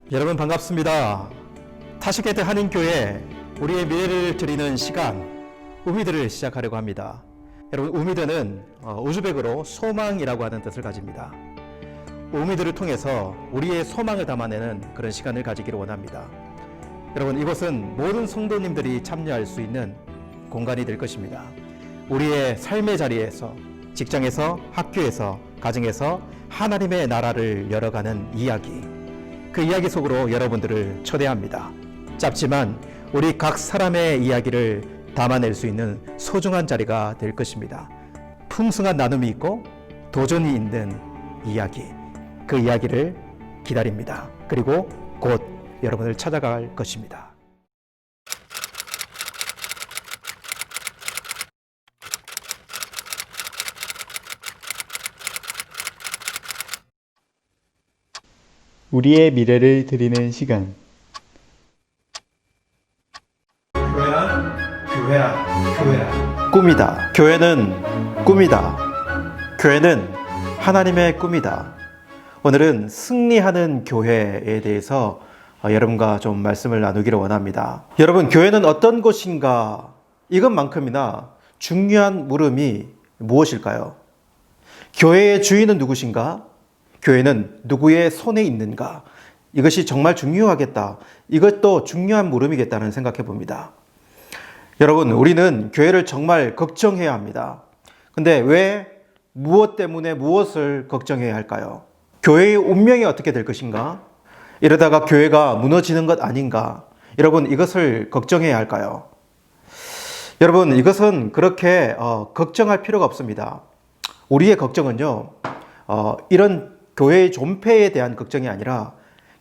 여러분 반갑습니다. 타시게트 한인교회 우리의 미래를 드리는 시간 우미드를 시작하려고 합니다. 여러분 우미드는 우즈벡어로 소망이라고 하는 뜻을 가집니다. 우미드를 통해서 우리의 소망을 담아내는 그런 시간을 가지기를 원합니다. 여러분 이곳은 모든 성도님들이 참여할 수 있는 공간이 될 것입니다. 우리의 삶의 자리에서, 직장에서, 학교에서, 가정에서 하나님의 나라를 열어가는 이야기, 그 이야기 속으로 여러분들을 초대합니다. 짧지만 우리 각 사람의 이야기를 담아낼 수 있는 소중한 자리가 될 것입니다. 풍성한 나눔이 있고 도전이 있는 이야기, 그 이야기를 기다립니다. 그리고 곧 여러분을 찾아갈 것입니다. 우리의 미래를 드리는 시간. 교회란 꿈이다. 교회는 꿈이다. 교회는 하나님의 꿈이다. 오늘은 승리하는 교회에 대해서 여러분과 좀 말씀을 나누기를 원합니다. 여러분, 교회는 어떤 곳인가? 이것만큼이나 중요한 물음이 무엇일까요? 교회의 주인은 누구신가? 교회는 누구의 손에 있는가? 이것이 정말 중요하겠다. 이것도 중요한 물음이겠다는 생각해 봅니다. 여러분, 우리는 교회를 정말 걱정해야 합니다. 근데 왜, 무엇 때문에 무엇을 걱정해야 할까요? 교회의 운명이 어떻게 될 것인가? 이러다가 교회가 무너지는 것 아닌가? 여러분, 이것을 걱정해야 할까요? 여러분, 이것은 그렇게 걱정할 필요가 없습니다. 우리의 걱정은요, 이런 교회의 존폐에 대한 걱정이 아니라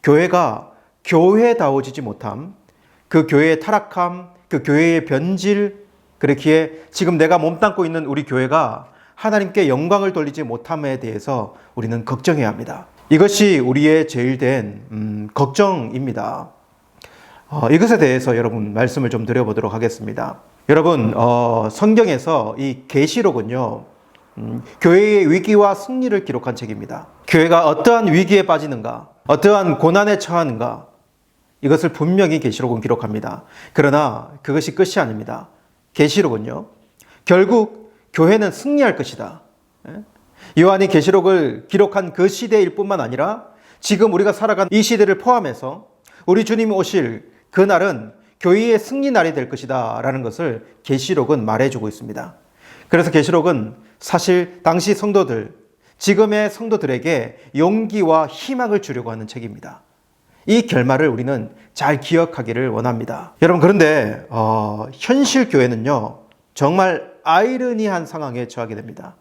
교회가 교회다워지지 못함, 그 교회의 타락함, 그 교회의 변질, 그렇기에 지금 내가 몸담고 있는 우리 교회가 하나님께 영광을 돌리지 못함에 대해서 우리는 걱정해야 합니다. 이것이 우리의 제일 된 걱정입니다. 이것에 대해서 여러분 말씀을 좀 드려보도록 하겠습니다. 여러분 성경에서 이 계시록은요, 교회의 위기와 승리를 기록한 책입니다. 교회가 어떠한 위기에 빠지는가, 어떠한 고난에 처하는가, 이것을 분명히 계시록은 기록합니다. 그러나 그것이 끝이 아닙니다. 계시록은요, 결국 교회는 승리할 것이다. 요한이 계시록을 기록한 그 시대일 뿐만 아니라 지금 우리가 살아가는 이 시대를 포함해서 우리 주님이 오실 그날은 교회의 승리 날이 될 것이다 라는 것을 계시록은 말해주고 있습니다. 그래서 계시록은 사실 당시 성도들, 지금의 성도들에게 용기와 희망을 주려고 하는 책입니다. 이 결말을 우리는 잘 기억하기를 원합니다. 여러분, 그런데 현실 교회는요, 정말 아이러니한 상황에 처하게 됩니다.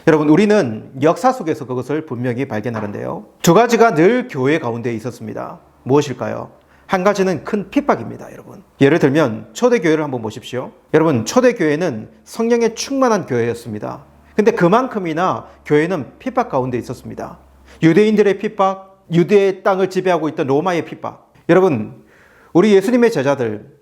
여러분, 우리는 역사 속에서 그것을 분명히 발견하는데요, 두 가지가 늘 교회 가운데 있었습니다. 무엇일까요? 한 가지는 큰 핍박입니다. 여러분, 예를 들면 초대교회를 한번 보십시오. 여러분, 초대교회는 성령에 충만한 교회였습니다. 근데 그만큼이나 교회는 핍박 가운데 있었습니다. 유대인들의 핍박, 유대의 땅을 지배하고 있던 로마의 핍박. 여러분, 우리 예수님의 제자들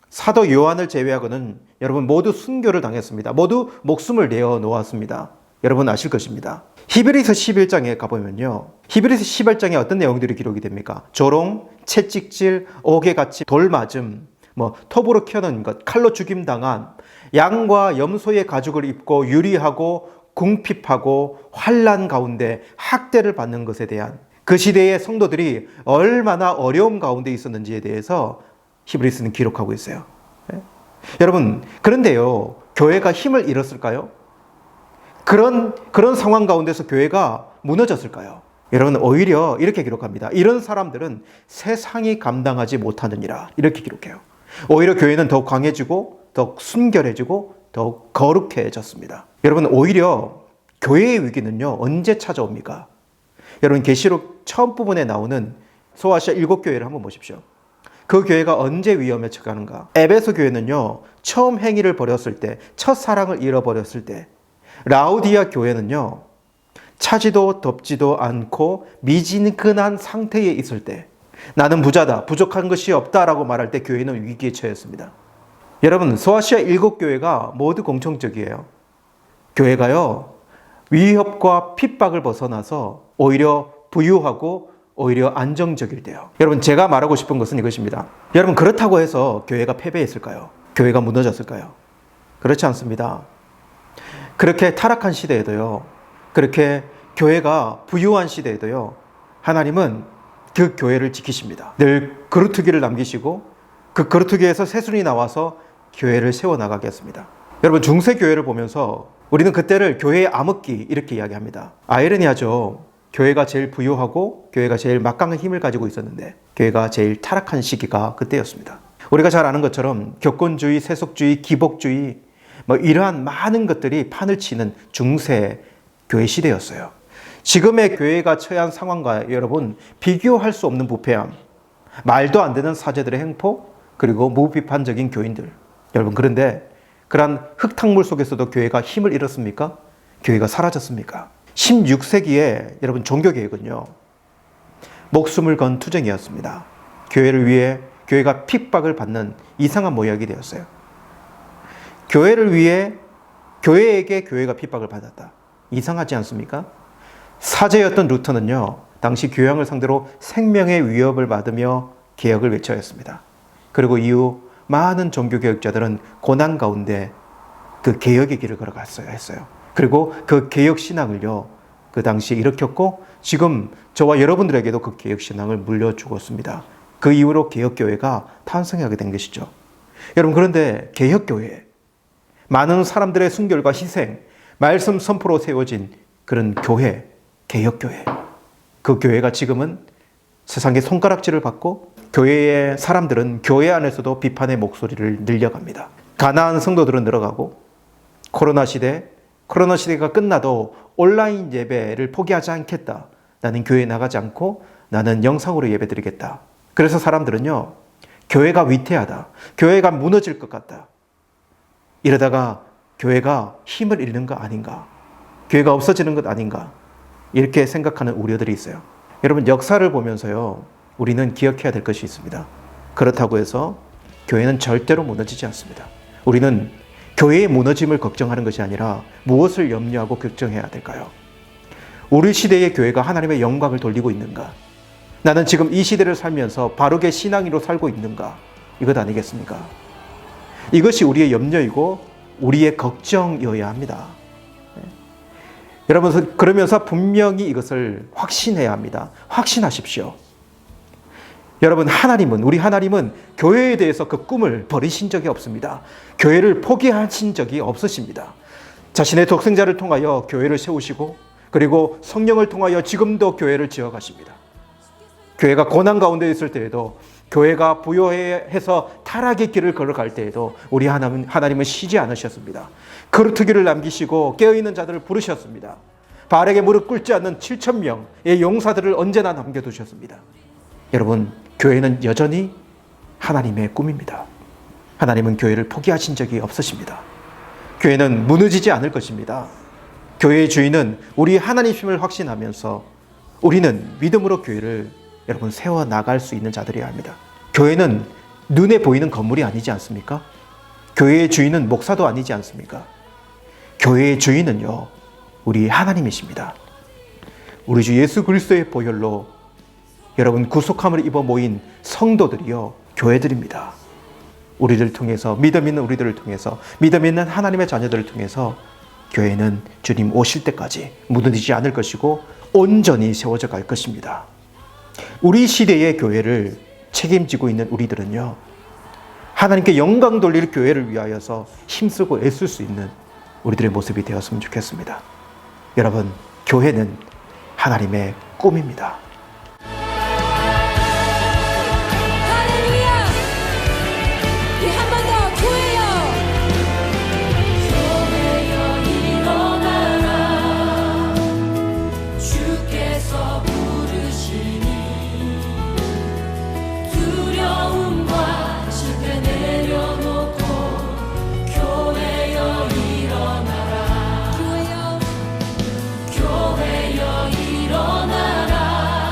사도 요한을 제외하고는 여러분 모두 순교를 당했습니다. 모두 목숨을 내어 놓았습니다. 여러분 아실 것입니다. 히브리서 11장에 가보면요, 히브리서 11장에 어떤 내용들이 기록이 됩니까? 조롱, 채찍질, 옥에갇힘, 돌맞음, 톱으로 켜는 것, 칼로 죽임당한, 양과 염소의 가죽을 입고 유리하고 궁핍하고 환난 가운데 학대를 받는 것에 대한, 그 시대의 성도들이 얼마나 어려움 가운데 있었는지에 대해서 히브리서는 기록하고 있어요. 여러분, 그런데요, 교회가 힘을 잃었을까요? 그런 상황 가운데서 교회가 무너졌을까요? 여러분, 오히려 이렇게 기록합니다. 이런 사람들은 세상이 감당하지 못하느니라, 이렇게 기록해요. 오히려 교회는 더욱 강해지고 더욱 순결해지고 더욱 거룩해졌습니다. 여러분, 오히려 교회의 위기는요, 언제 찾아옵니까? 여러분, 계시록 처음 부분에 나오는 소아시아 7교회를 한번 보십시오. 그 교회가 언제 위험에 처하는가? 에베소 교회는요, 처음 행위를 버렸을 때, 첫사랑을 잃어버렸을 때, 라우디아 교회는요, 차지도 덥지도 않고 미진근한 상태에 있을 때, 나는 부자다, 부족한 것이 없다라고 말할 때 교회는 위기에 처했습니다. 여러분, 소아시아 7교회가 모두 공통적이에요. 교회가요, 위협과 핍박을 벗어나서 오히려 부유하고 오히려 안정적일 때요. 여러분, 제가 말하고 싶은 것은 이것입니다. 여러분, 그렇다고 해서 교회가 패배했을까요? 교회가 무너졌을까요? 그렇지 않습니다. 그렇게 타락한 시대에도요, 그렇게 교회가 부유한 시대에도요, 하나님은 그 교회를 지키십니다. 늘 거루투기를 남기시고 그 거루투기에서 새순이 나와서 교회를 세워나가겠습니다. 여러분, 중세교회를 보면서 우리는 그때를 교회의 암흑기 이렇게 이야기합니다. 아이러니하죠. 교회가 제일 부유하고 교회가 제일 막강한 힘을 가지고 있었는데 교회가 제일 타락한 시기가 그때였습니다. 우리가 잘 아는 것처럼 격권주의, 세속주의, 기복주의 이러한 많은 것들이 판을 치는 중세 교회 시대였어요. 지금의 교회가 처한 상황과 여러분 비교할 수 없는 부패함, 말도 안 되는 사제들의 행포, 그리고 무비판적인 교인들. 여러분, 그런데 그러한 흙탕물 속에서도 교회가 힘을 잃었습니까? 교회가 사라졌습니까? 16세기에 여러분 종교개혁은요, 목숨을 건 투쟁이었습니다. 교회를 위해 교회가 핍박을 받는 이상한 모양이 되었어요. 교회를 위해 교회에게 교회가 핍박을 받았다. 이상하지 않습니까? 사제였던 루터는요, 당시 교양을 상대로 생명의 위협을 받으며 개혁을 외쳐야 했습니다. 그리고 이후 많은 종교개혁자들은 고난 가운데 그 개혁의 길을 걸어갔어야 했어요. 그리고 그 개혁 신앙을요, 그 당시에 일으켰고 지금 저와 여러분들에게도 그 개혁 신앙을 물려주었습니다. 그 이후로 개혁교회가 탄생하게 된 것이죠. 여러분, 그런데 개혁교회, 많은 사람들의 순결과 희생, 말씀 선포로 세워진 그런 교회, 개혁교회, 그 교회가 지금은 세상의 손가락질을 받고 교회의 사람들은 교회 안에서도 비판의 목소리를 늘려갑니다. 가난한 성도들은 늘어가고 코로나 시대가 끝나도 온라인 예배를 포기하지 않겠다. 나는 교회에 나가지 않고 나는 영상으로 예배 드리겠다. 그래서 사람들은요, 교회가 위태하다. 교회가 무너질 것 같다. 이러다가 교회가 힘을 잃는 거 아닌가? 교회가 없어지는 것 아닌가? 이렇게 생각하는 우려들이 있어요. 여러분, 역사를 보면서요, 우리는 기억해야 될 것이 있습니다. 그렇다고 해서 교회는 절대로 무너지지 않습니다. 우리는 교회의 무너짐을 걱정하는 것이 아니라 무엇을 염려하고 걱정해야 될까요? 우리 시대의 교회가 하나님의 영광을 돌리고 있는가? 나는 지금 이 시대를 살면서 바르게 신앙인으로 살고 있는가? 이것 아니겠습니까? 이것이 우리의 염려이고 우리의 걱정이어야 합니다. 여러분, 그러면서 분명히 이것을 확신해야 합니다. 확신하십시오. 여러분, 우리 하나님은 교회에 대해서 그 꿈을 버리신 적이 없습니다. 교회를 포기하신 적이 없으십니다. 자신의 독생자를 통하여 교회를 세우시고 그리고 성령을 통하여 지금도 교회를 지어가십니다. 교회가 고난 가운데 있을 때에도, 교회가 부요해서 타락의 길을 걸어갈 때에도 우리 하나님은 쉬지 않으셨습니다. 거루투기를 남기시고 깨어있는 자들을 부르셨습니다. 바알에게 무릎 꿇지 않는 7,000명의 용사들을 언제나 남겨두셨습니다. 여러분, 교회는 여전히 하나님의 꿈입니다. 하나님은 교회를 포기하신 적이 없으십니다. 교회는 무너지지 않을 것입니다. 교회의 주인은 우리 하나님심을 확신하면서 우리는 믿음으로 교회를 여러분 세워나갈 수 있는 자들이어야 합니다. 교회는 눈에 보이는 건물이 아니지 않습니까? 교회의 주인은 목사도 아니지 않습니까? 교회의 주인은요, 우리 하나님이십니다. 우리 주 예수 그리스도의 보혈로 여러분 구속함을 입어 모인 성도들이요, 교회들입니다. 우리를 통해서, 믿음 있는 우리들을 통해서, 믿음 있는 하나님의 자녀들을 통해서 교회는 주님 오실 때까지 무너지지 않을 것이고 온전히 세워져 갈 것입니다. 우리 시대의 교회를 책임지고 있는 우리들은요, 하나님께 영광 돌릴 교회를 위하여서 힘쓰고 애쓸 수 있는 우리들의 모습이 되었으면 좋겠습니다. 여러분, 교회는 하나님의 꿈입니다. 일어나라.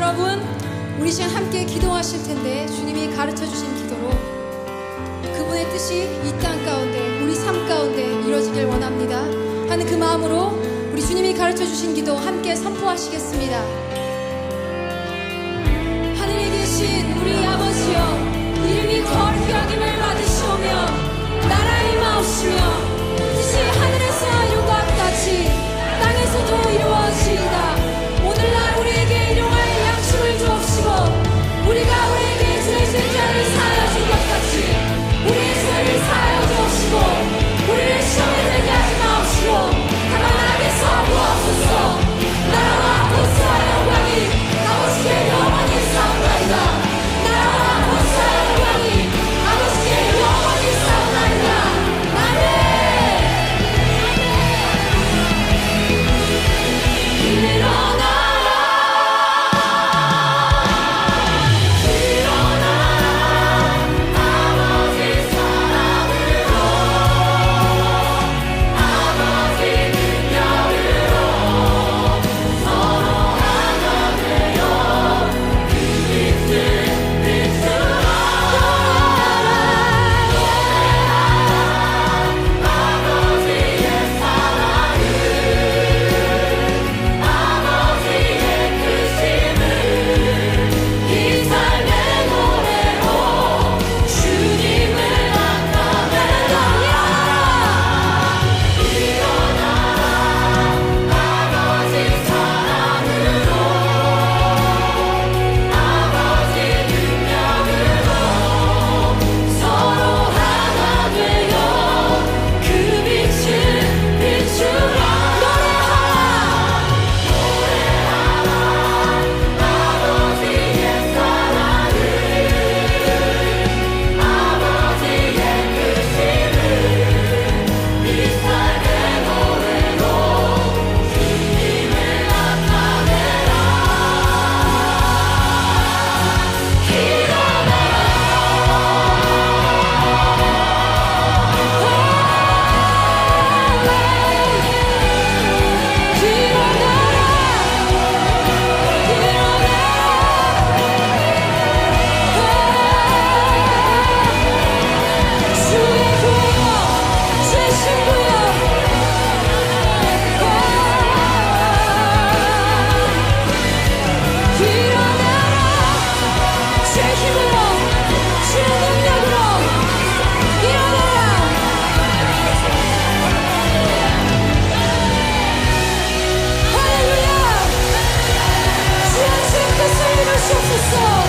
여러분, 우리 시간 함께 기도하실 텐데 주님이 가르쳐 주신 기도로 그분의 뜻이 이 땅 가운데 우리 삶 가운데 이루어지길 원합니다 하는 그 마음으로 우리 주님이 가르쳐 주신 기도 함께 선포하시겠습니다. 하늘에 계신 우리 아버지여, 이름이 거룩히 여김을 받으시오며 나라의 임하옵시며 뜻이 하늘에서 이룬 것 같이 땅에서도 이루어지이다. 오늘날 우리에게 일용할 양식을 주옵시고 우리가 우리에게 죄 지은 자를 사하여 준 것 같이 우리의 죄를 사하여 주옵시고 우리를 시험에 들게 하지 마옵시고 다만 악에서 구하옵소서. 나라와 권세와 영광이 아버지께 영원히 싸우나이다. 나라와 권세와 영광이 아버지께 영원히 싸우나이다. 아멘. 주옵소서.